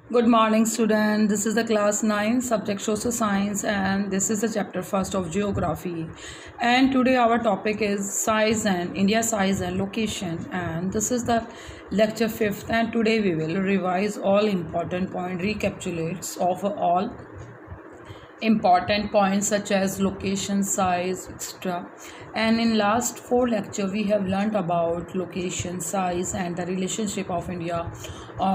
Good morning, student. This is the class 9 subject social science, and this is the chapter first of geography. And today our topic is size and India size and location. And this is the lecture fifth. And today we will revise all important point recapitulates of all important points such as location, size, etc. And in last four lecture we have learnt about location, size, and the relationship of India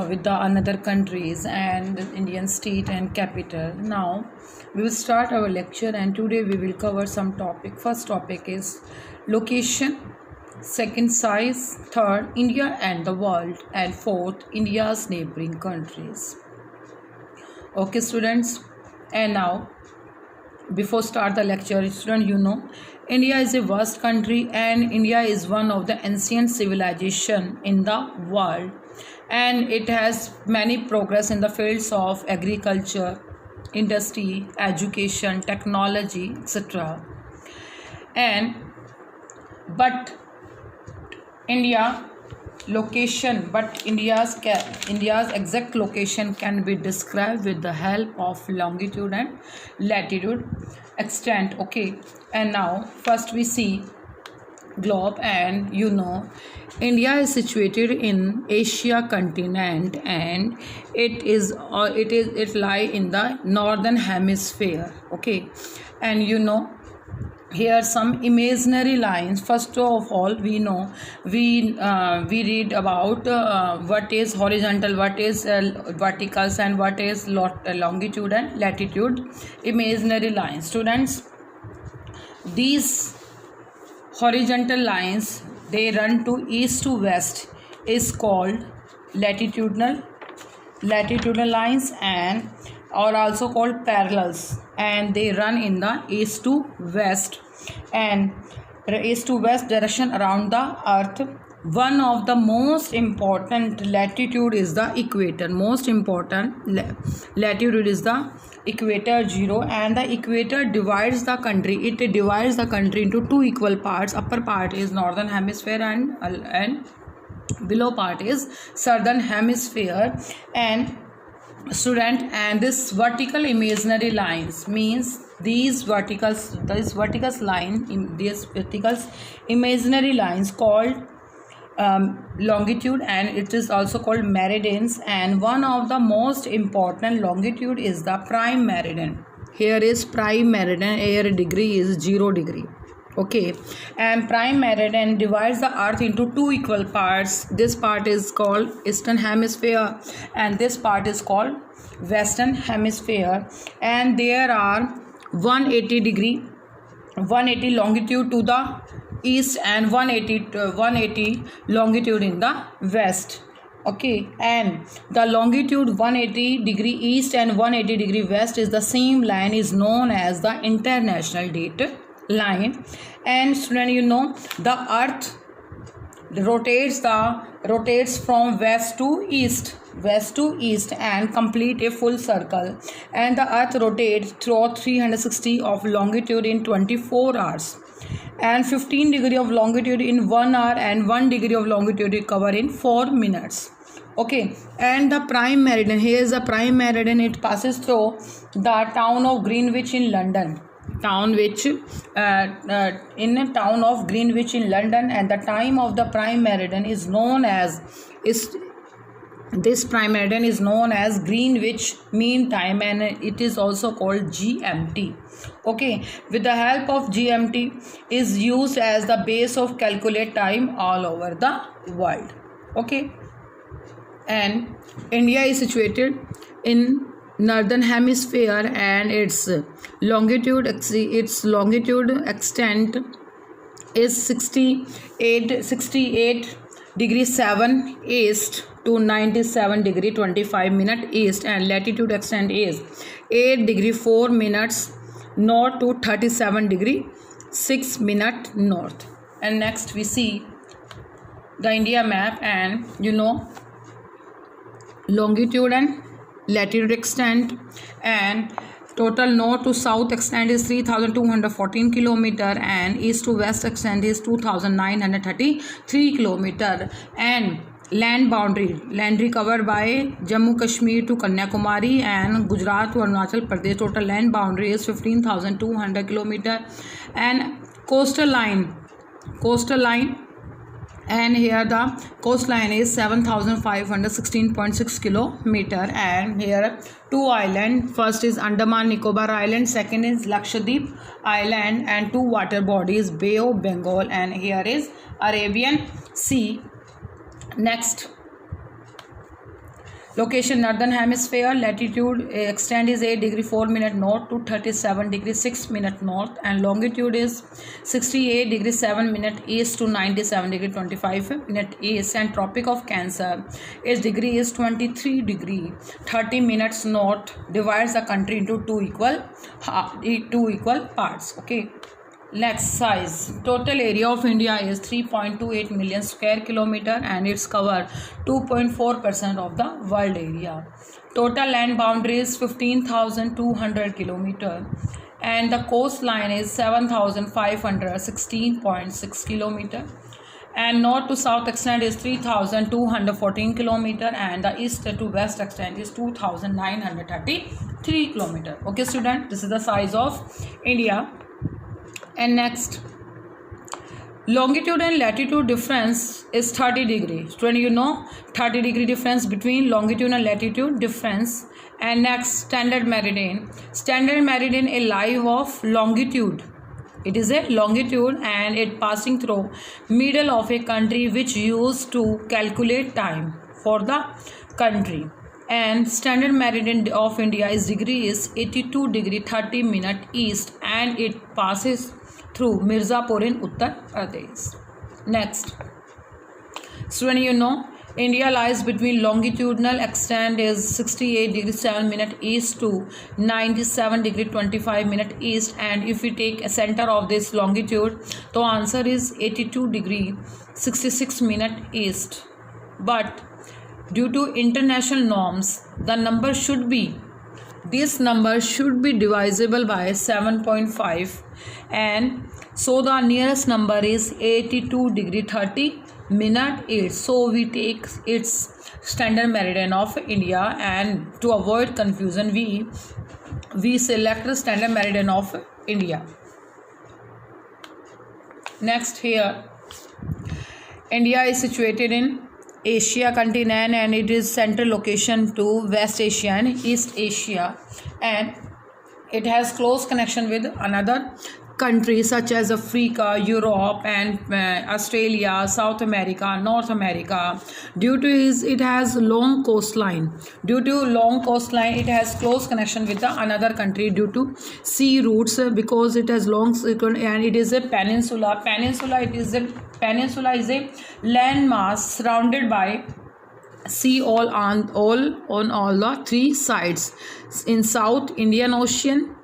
with the another countries and Indian state and capital. Now we will start our lecture, and today we will cover some topic. First topic is location, second size, third India and the world, and fourth India's neighboring countries. Okay, students. And now, before start the lecture, student, India is a vast country, and India is one of the ancient civilization in the world, and it has many progress in the fields of agriculture, industry, education, technology, etc. And but India location but India's exact location can be described with the help of longitude and latitude extent. Okay, and now first we see globe, and India is situated in Asia continent, and it lie in the northern hemisphere. Okay, and here some imaginary lines. First of all, we read about what is horizontal, what is verticals, and what is longitude and latitude. Imaginary lines, students, these horizontal lines, they run to east to west, is called latitudinal lines, and or also called parallels, and they run in the east to west direction around the earth. One of the most important latitude is the equator. Most important latitude is the equator 0, and the equator divides the country. It divides the country into two equal parts. Upper part is northern hemisphere, and below part is southern hemisphere. And student, and this vertical imaginary lines means these vertical imaginary lines called longitude, and it is also called meridians. And one of the most important longitude is the prime meridian. Here is prime meridian, here degree is 0 degree. Okay, and prime meridian divides the earth into two equal parts. This part is called eastern hemisphere, and this part is called western hemisphere. And there are 180 longitude to the east, and 180 longitude in the west. Okay, and the longitude 180 degree east and 180 degree west is the same line, is known as the international date line. And student, the earth rotates from west to east and complete a full circle, and the earth rotates through 360 of longitude in 24 hours, and 15 degree of longitude in 1 hour, and 1 degree of longitude cover in 4 minutes. Okay, and the prime meridian, here is the prime meridian. It passes through the town of Greenwich in London, and the time of the prime meridian is known as Greenwich Mean Time, and it is also called GMT. Okay, with the help of GMT is used as the base of calculate time all over the world. Okay, and India is situated in northern hemisphere, and its longitude extent is 68 degree 7 east to 97 degree 25 minute east, and latitude extent is 8 degree 4 minutes north to 37 degree 6 minute north. And next we see the India map, and longitude and latitude extent, and total north to south extent is 3214 kilometer, and east to west extent is 2933 kilometer. And land boundary covered by Jammu Kashmir to Kanyakumari and Gujarat to Arunachal Pradesh. Total land boundary is 15,200 kilometer, and coastal line, and here the coastline is 7,516.6 kilometer. And here two island, first is Andaman Nicobar Island, second is Lakshadweep Island, and two water bodies, Bay of Bengal, and here is Arabian Sea. Next, location Northern Hemisphere, latitude extent is 8 degree 4 minute north to 37 degree 6 minute north, and longitude is 68 degree 7 minute east to 97 degree 25 minute east, and Tropic of Cancer, its degree is 23 degree 30 minutes north, divides the country into two equal parts. Okay. Next, size. Total area of India is 3.28 million square kilometer, and it's cover 2.4% of the world area. Total land boundary is 15,200 kilometer, and the coastline is 7,516.6 kilometer, and north to south extent is 3,214 kilometer, and the east to west extent is 2,933 kilometer. Okay student, this is the size of India. And next, longitude and latitude difference is 30 degree. Student, you know 30 degree difference between longitude and latitude difference. And next, standard meridian. Standard meridian, a line of longitude. It is a longitude and it passing through middle of a country, which used to calculate time for the country. And standard meridian of India is degree is 82 degree 30 minute east, and it passes through Mirzapur in Uttar Pradesh. Next, student, you know India lies between longitudinal extent is 68 degree 7 minute east to 97 degree 25 minute east, and if we take a center of this longitude, the answer is 82 degree 66 minute east. But due to international norms, the number should be divisible by 7.5, and so the nearest number is 82 degree 30 minute east. So we take its standard meridian of India, and to avoid confusion we select the standard meridian of India. Next, here India is situated in Asia continent, and it is central location to West Asia and East Asia, and it has close connection with another countries such as Africa, Europe, and Australia, South America, North America. Due to it has long coastline. It has close connection with another country due to sea routes, because it has long, and it is a peninsula. Peninsula is a landmass surrounded by sea on all the three sides. In south, Indian Ocean,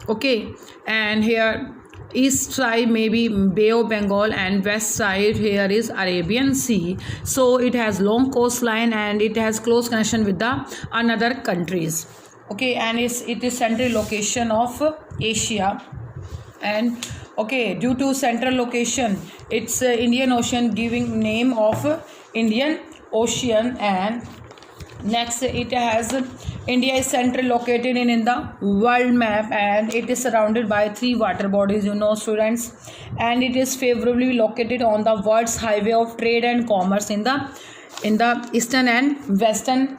okay, and here east side maybe Bay of Bengal, and west side here is Arabian Sea. So it has long coastline and it has close connection with the another countries. Okay, and it is central location of Asia. And okay, due to central location, it's Indian Ocean, giving name of Indian Ocean. And next, it has India is central located in the world map, and it is surrounded by three water bodies, you know students, and it is favorably located on the world's highway of trade and commerce in the eastern and western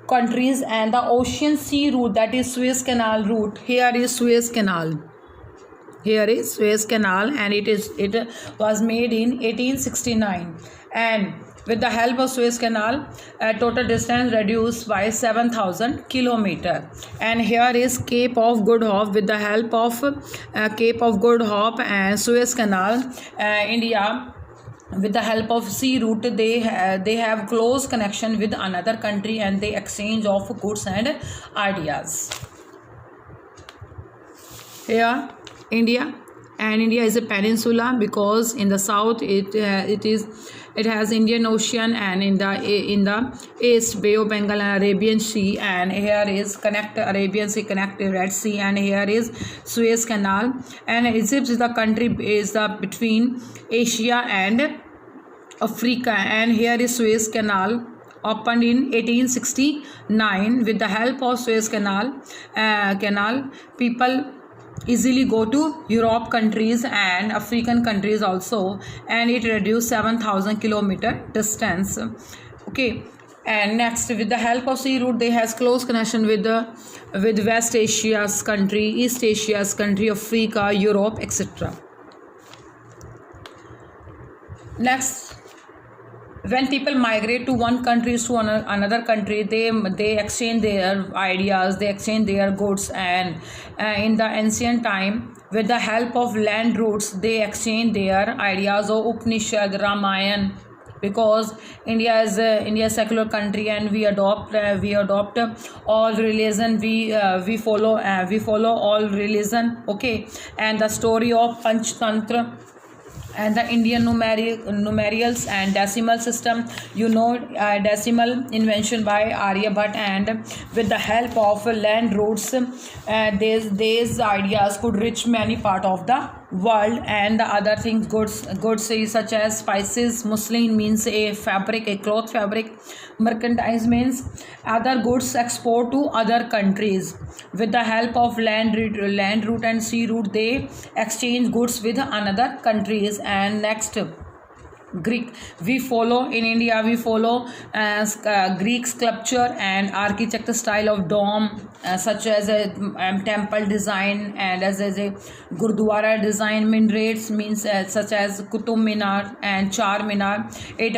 countries, and the ocean sea route, that is Suez Canal route. Here is Suez Canal, and it was made in 1869, and with the help of Suez Canal, total distance reduced by 7,000 kilometer. And here is Cape of Good Hope. With the help of Cape of Good Hope and Suez Canal, India, with the help of sea route, they have close connection with another country, and they exchange of goods and ideas. Here India is a peninsula, because in the south it has Indian Ocean, and in the east Bay of Bengal and Arabian Sea, and here is Arabian Sea connect Red Sea, and here is Suez Canal. And Egypt is the country is between Asia and Africa, and here is Suez Canal opened in 1869. With the help of Suez Canal, people easily go to Europe countries and African countries also, and it reduced 7,000 kilometer distance. Okay, and next, with the help of sea route, they has close connection with West Asia's country, East Asia's country, Africa, Europe, etc. Next, when people migrate to one country to another country, they exchange their ideas, they exchange their goods, and in the ancient time, with the help of land routes, they exchange their ideas of Upanishad, Ramayana, because India is a secular country, and we adopt all religion, we follow all religion. Okay, and the story of Panchtantra and the Indian numerals and decimal system, decimal invention by Aryabhatta, and with the help of land routes, these ideas could reach many part of the world. And the other things, goods is such as spices, muslin means a fabric, a cloth fabric, merchandise means other goods export to other countries. With the help of land route and sea route, they exchange goods with another countries. And next, Greek, we follow in India, we follow Greek sculpture and architecture style of dome, such as a temple design, and as a Gurdwara design. Minarets means such as Qutub Minar and Char Minar. It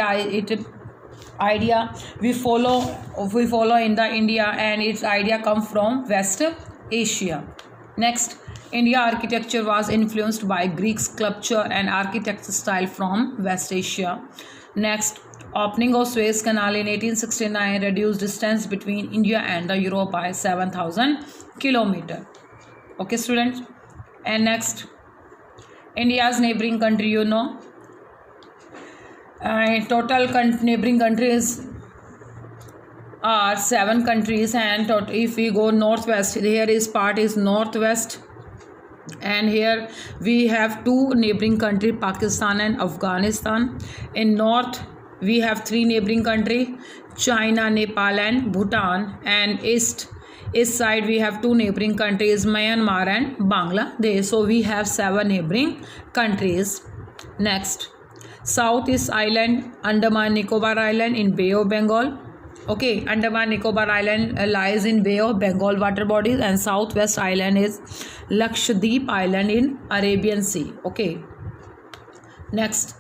idea we follow in the India, and its idea come from West Asia. Next, India architecture was influenced by Greek sculpture and architecture style from West Asia. Next, opening of Suez Canal in 1869 reduced distance between India and the Europe by 7,000 kilometer. Okay, students. And next, India's neighboring country, total neighboring countries are 7 countries, and if we go northwest, here is part is northwest, and here we have 2 neighboring countries, Pakistan and Afghanistan. In north we have 3 neighboring countries, China, Nepal and Bhutan, and east side we have 2 neighboring countries, Myanmar and Bangladesh. So we have 7 neighboring countries. Next, south is island Andaman Nicobar Island in Bay of Bengal. Okay, Andaman Nicobar Island lies in Bay of Bengal water bodies, and southwest island is Lakshadweep Island in Arabian Sea. Okay, next,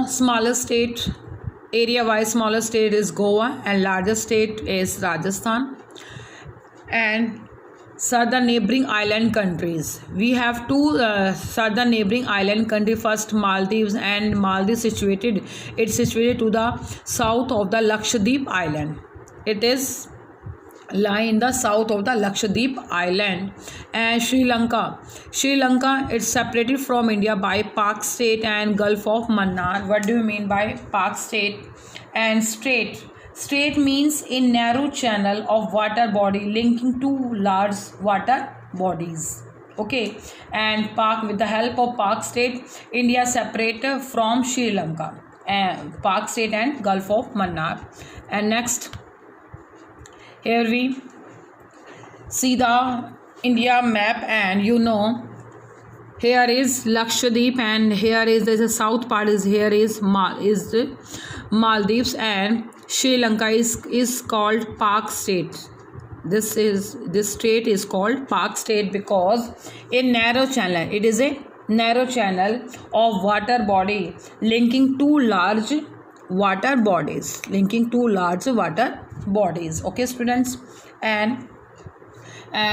smallest state, area wise smallest state is Goa, and largest state is Rajasthan. And southern neighboring island countries, we have 2 southern neighboring island country. First, Maldives, and Maldives situated to the south of the Lakshadweep Island. It is lie in the south of the Lakshadweep Island. And Sri Lanka is separated from India by Pak Strait and Gulf of Mannar. What do you mean by Pak Strait and Strait? Strait means a narrow channel of water body linking 2 large water bodies. Okay, and with the help of Pak Strait, India separated from Sri Lanka, and Pak Strait and Gulf of Mannar. And next, here we see the India map, and here is Lakshadweep, and here is the south part is here is the Maldives, and Sri Lanka is called Pak Strait. This strait is called Pak Strait because a narrow channel. It is a narrow channel of water body linking 2 large water bodies. Okay, students. And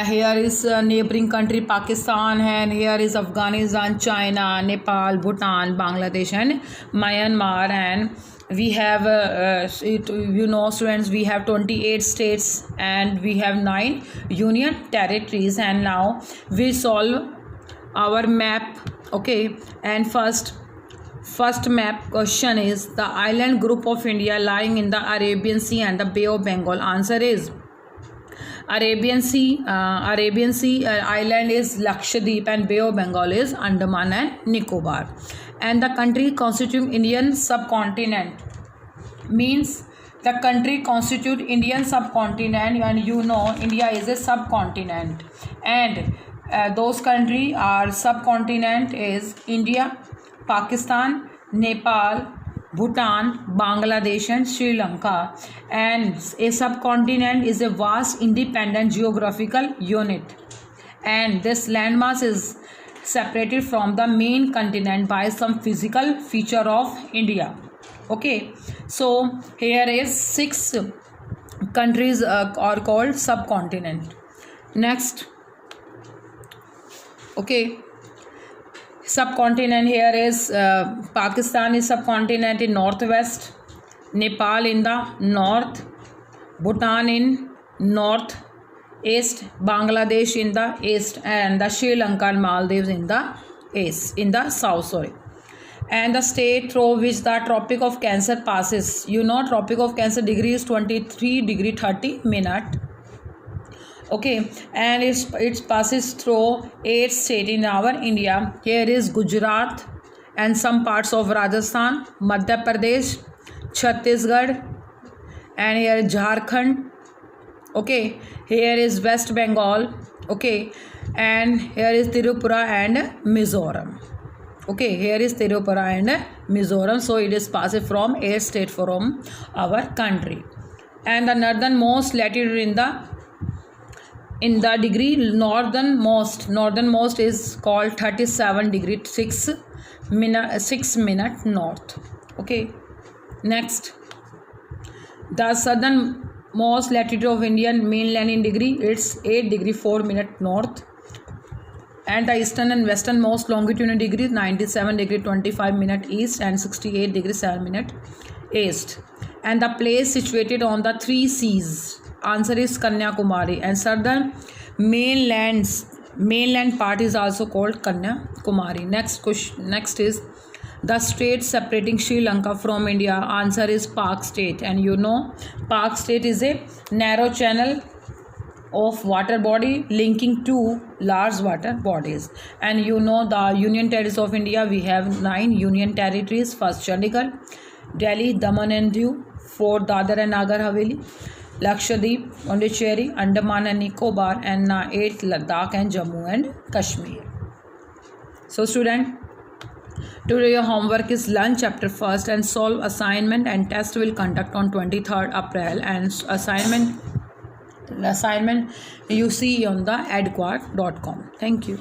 here is neighboring country Pakistan, and here is Afghanistan, China, Nepal, Bhutan, Bangladesh and Myanmar. And we have students, we have 28 states and we have 9 union territories. And now we solve our map. Okay, and first map question is the island group of India lying in the Arabian Sea and the Bay of Bengal. Answer is Arabian Sea island is Lakshadweep, and Bay of Bengal is Andaman and Nicobar. and the country constituting Indian subcontinent. Means the country constitute Indian subcontinent, and you know India is a subcontinent, and those country are subcontinent is India, Pakistan, Nepal, Bhutan, Bangladesh and Sri Lanka. And a subcontinent is a vast independent geographical unit, and this landmass is separated from the main continent by some physical feature of India. Okay, so here is 6 countries are called subcontinent. Next, okay, subcontinent here is Pakistan is subcontinent in northwest, Nepal in the north, Bhutan in north east, Bangladesh in the east, and the Sri Lanka and Maldives in the east, in the south, sorry. And the state through which the Tropic of Cancer passes, you know Tropic of Cancer degree is 23 degree 30 minute. Okay, and it passes through 8 states in our India. Here is Gujarat and some parts of Rajasthan, Madhya Pradesh, Chhattisgarh, and here Jharkhand. Okay, here is West Bengal. Okay, and here is Tripura and Mizoram. Okay, here is Tripura and Mizoram. So it is passed from 8 states from our country. And the northernmost latitude in the degree northernmost is called 37 degree 6 minute north. Okay, next, the southernmost latitude of Indian mainland in degree, it's 8 degree 4 minute north, and the eastern and westernmost longitude in degree 97 degree 25 minute east and 68 degree 7 minute east. And the place situated on the 3 seas, answer is Kanyakumari, and southern mainland part is also called Kanyakumari. Next is the state separating Sri Lanka from India, answer is Pak state, and you know Pak state is a narrow channel of water body linking two large water bodies. And you know the union territories of India, we have 9 union territories. First Chandigarh, Delhi, Daman and Diu, 4 Dadar and Nagar Haveli, Lakshadweep, Pondicherry, Andaman and Nicobar, and 8 Ladakh and Jammu and Kashmir. So student, today your homework is learn chapter first and solve assignment, and test will conduct on 23rd April, and assignment you see on the edquad.com. Thank you.